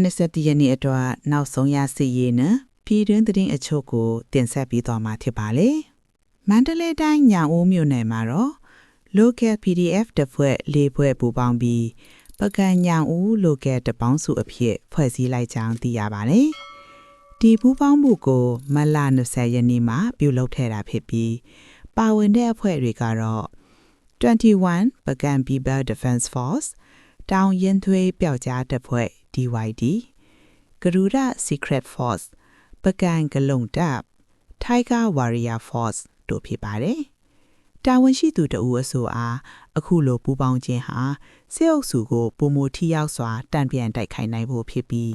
နှစ်ဆက်တရနေ့အတွက်နောက်ဆုံးရစီရေးနဲ့ပြည်တွင်းသတင်းအချို့ကိုတင်ဆက်ပြီးတော့မှာဖြစ်ပါလေမန္တလေးတိုင်းညောင်ဦးမြို့နယ်မှာတော့ local PDF တစ်ဖွဲ့၄ဖွဲ့ပူးပေါင်းပြီးပကံညောင်ဦး local တပေါင်းစုအဖြစ်ဖွဲ့စည်းလိုက်ကြောင်းသိရပါတယ်ဒီပူးပေါင်းမှုကိုမလ20ရက်နေ့မှာပြုလုပ်ခဲ့တာဖြစ်ပြီးပါဝင်တဲ့အဖွဲ့တွေကတော့21ပကံ People Defense Force တောင်ရင်သွေးပျောက်ကြားတပ်ဖွဲ့ DYD ဂရူဒ Secret Force ပကံကလုံတပ် Tiger Warrior Force တို့ဖြစ်ပါတယ်တာဝန်ရှိသူတဦးအဆိုအားအခုလိုပူးပေါင်းခြင်းဟာစစ်အုပ်စုကိုပုံမထိရောက်စွာတန်ပြန်တိုက်ခိုက်နိုင်ဖို့ဖြစ်ပြီး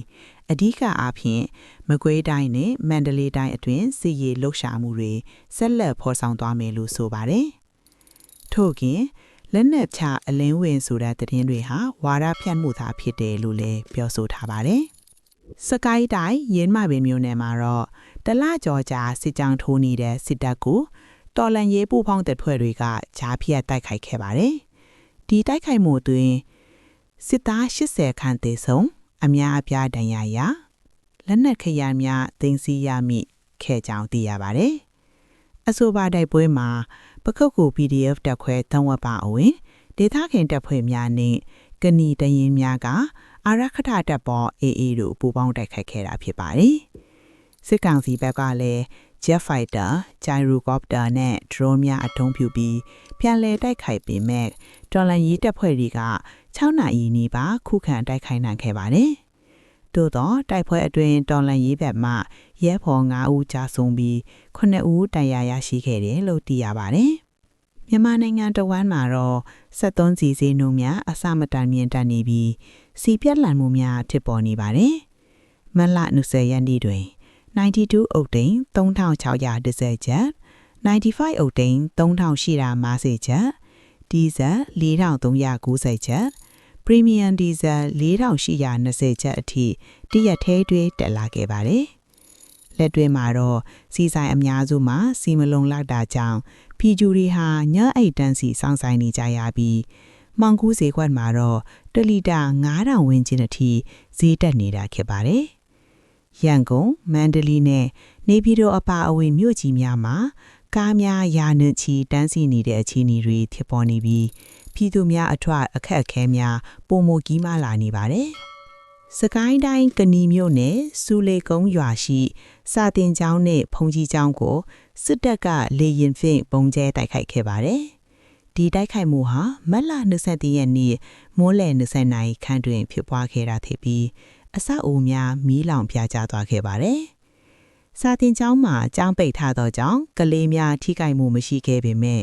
အဓိကအားဖြင့်မကွေးတိုင်းနဲ့မန္တလေးတိုင်းအတွင်းစစ်ရေးလှုပ်ရှားမှုတွေဆက်လက်ဖော်ဆောင်သွားမယ်လို့ဆိုပါတယ်ထို့ပြင်လက်နက်ချအလင်းဝင်ဆိုတဲ့သတင်းတွေဟာဝါဒဖြန့်မှုသာဖြစ်တယ်လို့လည်းပြောဆိုထားပါတယ်စကိုင်းတိုင်းရင်းမပင်မြို့နယ်မှာတော့တလကြော်ကြာစစ်ကြောင်းထိုးနေတဲ့စစ်တပ်ကိုတော်လန်ရေးပူဖောင်းတပ်ဖွဲ့တွေကဂျားဖြတ်တိုက်ခိုက်ခဲ့ပါတယ်ဒီတိုက်ခိုက်မှုတွင်စစ်သား80ခန့်သေဆုံးအများအပြားဒဏ်ရာရလက်နက်ခဲယမ်းများသိမ်းဆည်းရမိခဲ့ကြောင်းသိရပါတယ်အဆိုပါတိုက်ပွဲမှာပခုတ်ကူ PDF တပ်ခွဲ3ဝက်ပါအဝင်ဒေသခံတပ်ဖွဲ့များနဲ့ကဏီတရင်များကအာရခထတပ်ပေါ် AA တို့ပူးပေါင်းတိုက်ခိုက်ခဲ့တာဖြစ်ပါတယ်စစ်ကောင်စီဘက်ကလည်း Jet Fighter, Gyrocopter နဲ့ Drone များအသုံးပြုပြီးပြန်လည်တိုက်ခိုက်ပေမဲ့တော်လန်ရေးတပ်ဖွဲ့တွေက6နာရီနီးပါးခုခံတိုက်ခိုက်နိုင်ခဲ့ပါတယ်။သို့သောတိုက်ပွဲအတွင်းတော်လန်ရေးဘက်မှရဲဖော်9ဦးကြာဆုံးပြီး9ဦးဒဏ်ရာရရှိခဲ့တယ်လို့သိရပါတယ်။မြန်မာနိုင်ငံတဝန်းမှာတော့73စီစေးနှုန်းများအစမတန်မြင့်တက်နေပြီးစီပြက်လန်မှုများဖြစ်ပေါ်နေပါတယ်။မလ20ရက်နေ့တွင်92 octane 3610ကျပ်95 octane 3850ကျပ်ဒီဇယ်4390ကျပ်ပရီမီယံဒီဇယ်4820ကျပ်အထိတရက်ထဲတွဲတက်လာခဲ့ပါတယ်လက်တွဲမှာတော့စီဆိုင်အများစုမှာစီမလုံလောက်တာကြောင့်ဖီဂျူရီဟာညအိတ်တန်းစီစောင့်ဆိုင်နေကြရပြီးမောင်ကူးဈေးကွက်မှာတော့1လီတာ9000ဝန်းကျင်အထိဈေးတက်နေတာဖြစ်ပါတယ်ရန်ကုန်မန္တလေးနဲ့နေပြည်တော်အပါအဝင်မြို့ကြီးများမှာကားများရာနှချီတန်းစီနေတဲ့အခြေအနေတွေဖြစ်ပေါ်နေပြီးပြည်သူများအထွတ်အခက်အခဲများပုံမကြီးမားလာနေပါတယ်။စကိုင်းတိုင်းကဏီမြို့နယ်စူလေကုန်းရွာရှိစာတင်ကျောင်းနဲ့ဖုန်ကြီးကျောင်းကိုစစ်တပ်ကလေရင်ဖြင့်ပုံကျဲတိုက်ခိုက်ခဲ့ပါတယ်။ဒီတိုက်ခိုက်မှုဟာမတ်လ20ရက်နေ့မိုးလယ်20နာရီခန့်တွင်ဖြစ်ပွားခဲ့တာဖြစ်ပြီးအဆောက်အဦများမီးလောင်ပြာကျသွားခဲ့ပါတယ်။စာတင်ကျောင်းမှာကျောင်းပိတ်ထားသောကြောင့်ကလေးများထိခိုက်မှုမရှိခဲ့ပေမဲ့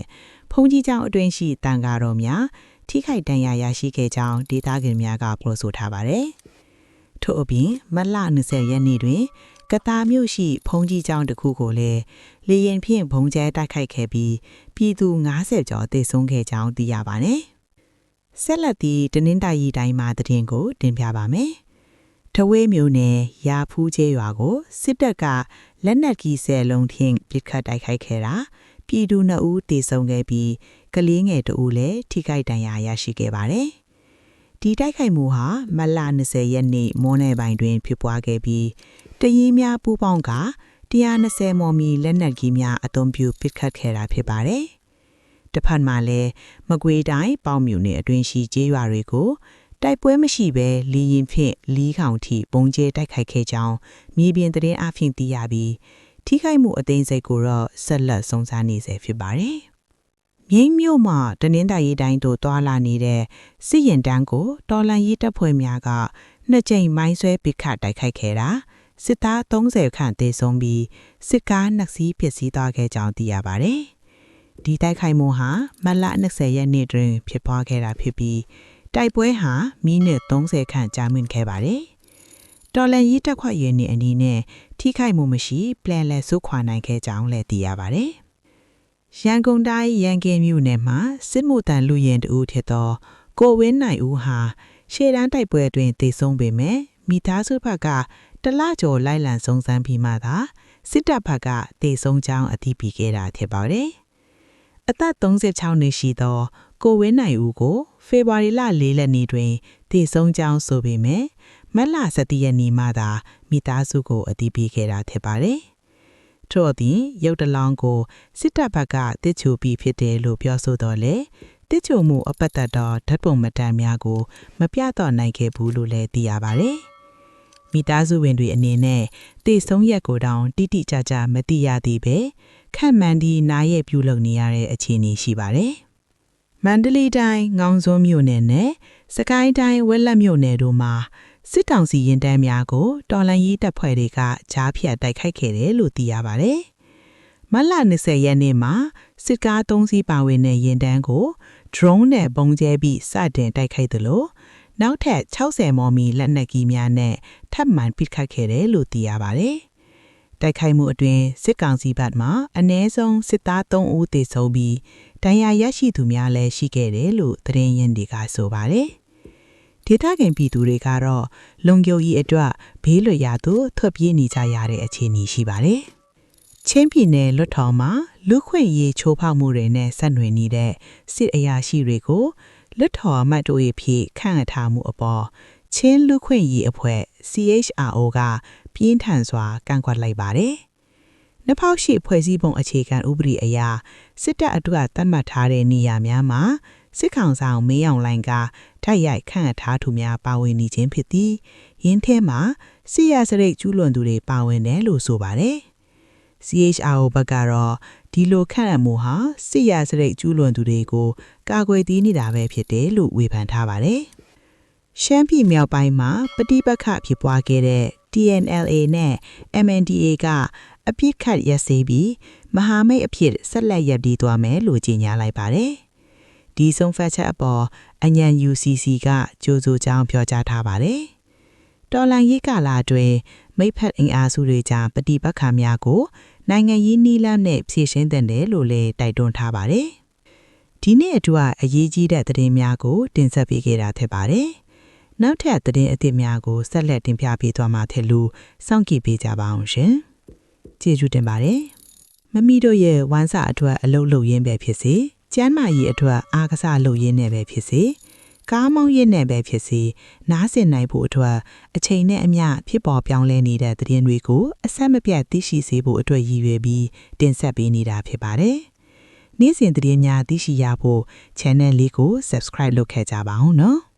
ဖုန်ကြီးကျောင်းအတွင်းရှိတန်ဃာတော်များထိခိုက်ဒဏ်ရာရရှိခဲ့ကြောင်းဒေသခံများကပြောဆိုထားပါတယ်။ထို့အပြင်မတ်လ20ရက်နေ့တွင်ကတားမြို့ရှိဖုန်ကြီးကျောင်းတစ်ခုကိုလည်းလေရင်ဖြင့်ဘုံကျဲတိုက်ခိုက်ခဲ့ပြီးပြည်သူ90ကျော်သေဆုံးခဲ့ကြောင်းသိရပါတယ်။ဆက်လက်သည့်တနင်္သာရီတိုင်းမှာသတင်းကိုတင်ပြပါမယ်။ထဝေးမြို့နယ်ရာဖူးကျေးရွာကိုစစ်တပ်ကလက်နက်ကြီး10လုံးဖြင့်ပစ်ခတ်တိုက်ခိုက်ခဲ့တာပြည်သူ2ဦးသေဆုံးခဲ့ပြီးကလေးငယ်2ဦးလည်းထိခိုက်ဒဏ်ရာရရှိခဲ့ပါတယ်။ဒီတိုက်ခိုက်မှုဟာမတ်လ20ရက်နေ့မိုးနယ်ပိုင်းတွင်ဖြစ်ပွားခဲ့ပြီးတရင်များပူးပေါင်းက120မော်မီလက်နက်ကြီးများအသုံးပြုပစ်ခတ်ခဲ့တာဖြစ်ပါတယ်။တစ်ဖက်မှာလည်းမကွေးတိုင်းပေါင်မြို့နယ်အတွင်းရှိကျေးရွာတွေကိုတိုက်ပွဲမရှိဘဲလီရင်ဖြင့်လီးခေါင်ထိပုံကျဲတိုက်ခိုက်ခဲ့ကြောင်းမြေပြင်သတင်းအဖြစ်သိရပြီးထိခိုက်မှုအသိစိတ်ကိုတော့ဆက်လက်စုံစမ်းနေဆဲဖြစ်ပါတယ်။မြိတ်မြို့မှာတနင်္သာရီတိုင်းသို့တွာလာနေတဲ့စစ်ရင်တန်းကိုတော်လန်ရေးတပ်ဖွဲ့များကနှစ်ကြိမ်မိုင်းဆွဲပစ်ခတ်တိုက်ခိုက်ခဲ့တာစစ်သား30ခန့်သေဆုံးပြီးစစ်ကား2စီးပျက်စီးသွားခဲ့ကြောင်းသိရပါတယ်။ဒီတိုက်ခိုက်မှုဟာမတ်လ20ရက်နေ့တွင်ဖြစ်ပွားခဲ့တာဖြစ်ပြီးတိုက်ပွဲဟာမိနစ်30ခန့်ကြာမြင့်ခဲ့ပါတယ်။တော်လန်ရေးတပ်ခွရဲနေအနေနဲ့ထိခိုက်မှုမရှိပြန်လည်ဆုတ်ခွာနိုင်ခဲ့ကြောင်းလည်းသိရပါတယ်။ရန်ကုန်တိုင်းရန်ကင်းမြို့နယ်မှာစစ်မှုထမ်းလူရင်တဦးထက်သောကိုဝင်းနိုင်ဦးဟာရှေ့တန်းတိုက်ပွဲတွင်သေဆုံးပေမဲ့မိသားစုဘက်ကတလကျော်လိုက်လံစုံစမ်းပြီးမှသာစစ်တပ်ဘက်ကသေဆုံးကြောင်းအသိပေးခဲ့တာဖြစ်ပါတယ်။အသက်36နှစ်ရှိသောကိုဝင်းနိုင်ဦးကိုဖေဖော်ဝါရီလ4ရက်နေ့တွင်သေဆုံးကြောင်းဆိုပေမဲ့ မက်လာ17ရက်နေ့မှသာမိသားစုကိုအတည်ပြုခဲ့တာဖြစ်ပါတယ်။ထို့အပြင်ရုပ်တလောင်းကိုစစ်တပ်ဘက်ကတစ်ချိုပြီးဖြစ်တယ်လို့ပြောဆိုတော့လေတစ်ချိုမှုအပတ်သက်သောဓာတ်ပုံမတန်များကိုမပြတော့နိုင်ခဲ့ဘူးလို့လည်းသိရပါတယ်။မိသားစုဝင်တွေအနေနဲ့တေဆုံးရက်ကိုတောင်တိတိကျကျမသိရသေးပဲခန့်မှန်းဒီနားရဲ့ပြုလုပ်နေရတဲ့အခြေအနေရှိပါတယ်။မန္တလေးတိုင်းငေါင်စွန်းမြို့နယ်နဲ့စကိုင်းတိုင်းဝက်လက်မြို့နယ်တို့မှာစစ်တောင်စီရင်တန်းများကိုတော်လှန်ရေးတပ်ဖွဲ့တွေကကြားဖြတ်တိုက်ခိုက်ခဲ့တယ်လို့သိရပါတယ်။မတ်လ20ရက်နေ့မှာစစ်ကား3စီးပါဝင်တဲ့ရင်တန်းကို drone နဲ့ပုံကျဲပြီးစတင်တိုက်ခိုက်သလိုနောက်ထပ်60မော်မီလက်နက်ကြီးများနဲ့ထပ်မံပစ်ခတ်ခဲ့တယ်လို့သိရပါတယ်။တိုက်ခိုက်မှုအတွင်းစစ်ကောင်စီဘက်မှအနည်းဆုံးစစ်သား3ဦးသေဆုံးပြီးဒဏ်ရာရရှိသူများလည်းရှိခဲ့တယ်လို့သတင်းရင်းတွေကဆိုပါတယ်။ဒေသခံပြည်သူတွေကတော့လုံခြုံရေးအတွက်ဘေးလွတ်ရာသို့ထွက်ပြေးနေကြရတဲ့အခြေအနေရှိပါတယ်။ချင်းပြည်နယ်လွတ်တော်မှာလူခွင့်ရေးချိုးဖောက်မှုတွေနဲ့ဆက်နွယ်နေတဲ့စစ်အရာရှိတွေကိုလွတ်တော်အမတ်တို့၏ဖြစ်ခန့်အပ်ထားမှုအပေါ်ချင်းလူခွင့်ရေးအဖွဲ့ CHRO ကပြင်းထန်စွာကန့်ကွက်လိုက်ပါတယ်။2008ဖွဲ့စည်းပုံအခြေခံဥပဒေအရစစ်တပ်အတွက်သတ်မှတ်ထားတဲ့နေရာများမှာစစ်ကောင်ဆောင်မင်းအောင်လှိုင်ကထိုက်ရိုက်ခန့်အပ်ထားသူများပါဝင်နေခြင်းဖြစ်သည်။ယင်းထဲမှာစစ်ရစရိတ်ကျူးလွန်သူတွေပါဝင်တယ်လို့ဆိုပါတယ်။ CHRO ဘက်ကတော့ဒီလိုခန့်အပ်မှုဟာစစ်ရစရိတ်ကျူးလွန်သူတွေကိုကာကွယ်တည်နေတာပဲဖြစ်တယ်လို့ဝေဖန်ထားပါတယ်။ရှမ်းပြည်မြောက်ပိုင်းမှာပဋိပက္ခဖြစ်ပွားခဲ့တဲ့ TNLA နဲ့ MNDAA ကအပြစ်ခတ်ရပ်စဲပြီးမဟာမိတ်အဖြစ်ဆက်လက်ရပ်တည်သွားမယ်လို့ကြေညာလိုက်ပါတယ်။ဒီဆုံးဖြတ်ချက်အပေါ်အញ្ញံ UCC ကကြိုးစိုးကြောင်းပြောကြားထားပါတယ်။တော်လှန်ရေးကာလအတွင်းမိဖက်အင်အားစုတွေကြားပဋိပက္ခများကိုနိုင်ငံရေးနည်းလမ်းနဲ့ဖြေရှင်းတဲ့တယ်လို့လည်းတိုက်တွန်းထားပါတယ်။ဒီနေ့အတွက်အရေးကြီးတဲ့သတင်းများကိုတင်ဆက်ပေးခဲ့တာဖြစ်ပါတယ်။နောက်ထပ်သတင်းအသစ်များကိုဆက်လက်တင်ပြပေးသွားမှာဖြစ်လို့စောင့်ကြည့်ပေးကြပါအောင်ရှင်။ကျေးဇူးတင်ပါတယ်။မမီတို့ရဲ့ဝမ်းစာအတွက်အလုပ်လုပ်ရင်းပဲဖြစ်စေကျန်းမာရေးအတွက်အားကစားလုပ်ရင်းနဲ့ပဲဖြစ်စေကားမောင်းရင်းနဲ့ပဲဖြစ်စေနားဆင်နိုင်ဖို့အတွက်အချိန်နဲ့အမျှဖြစ်ပေါ်ပြောင်းလဲနေတဲ့သတင်းတွေကိုအဆက်မပြတ်သိရှိစေဖို့အတွက်ရည်ရွယ်ပြီးတင်ဆက်ပေးနေတာဖြစ်ပါတယ်။နေ့စဉ်သတင်းများသိရှိရဖို့ channel လေးကို subscribe လုပ်ခဲ့ကြပါဦးနော်။